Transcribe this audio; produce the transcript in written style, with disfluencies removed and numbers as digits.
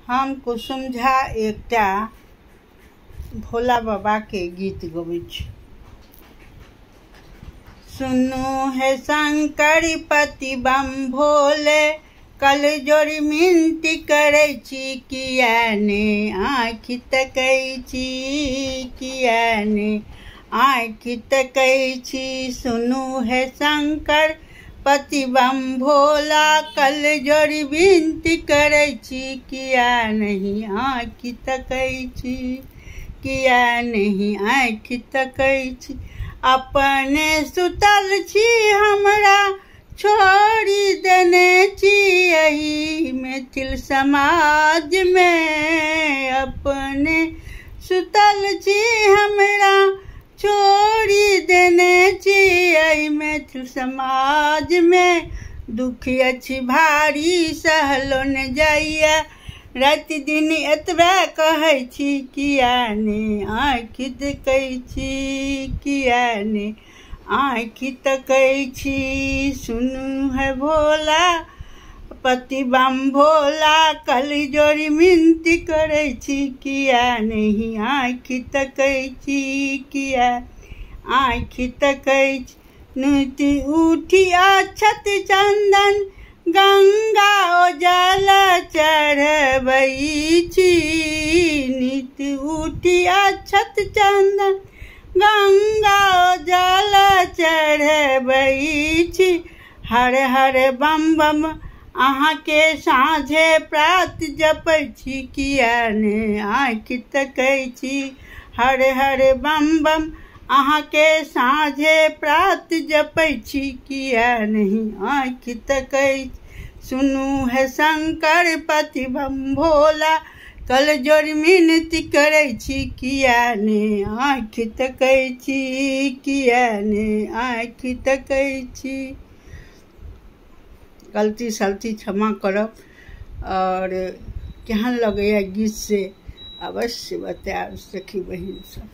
हम कुसुम झा एकटा भोला बाबा के गीत गबै छी। सुनू हे शंकर पति बम भोले, कल जोड़ी मिनती करै छी, किया ने आँखि तकै छी, किया ने आँखि तकै छी। सुनू हे शंकर पति बम भोला, कल जोड़ी विनती करै छी, किया नहीं आँखि तकै छी, किया नहीं आँखि तकै छी। अपने सुतल छी हमरा छोड़ी देने छी यही मैथिल समाज में। अपने सुतल छी हमरा छोड़ी देने छी यही मैथिल समाज में। दुख अछि भारी सहलो न जाइया, रात दिन एतबे कहै छी, किया ने आँखि तकै छी, किया ने आँखि तकै छी। सुनू है भोला पति बम भोला, कल जोड़ी मिनती करै छी, किया नहीं आँखि तकै छी, किया आँखि तकै छी। नीति उठी अक्षत चंदन गंगा जल चढ़बै छी, नीति उठी अक्षत चंदन गंगा जल चढ़बै छी। हर हर बम बम अहाँ के साँझे प्रात जपै छी, किया ने आँखि तकै छी। हर हर बम बम अहाँ के साँझे प्रात जपै छी, किया नहीं आँखि तकै छी। सुनू है शंकर पति बम भोला, कल जोड़ी मिनती करै छी, किया ने आँखि तकै छी, किया ने आँखि तकै छी। गलती सलती क्षमा करब। और केहन लगैया गीत से अवश्य बतायब सखी बहिन सब।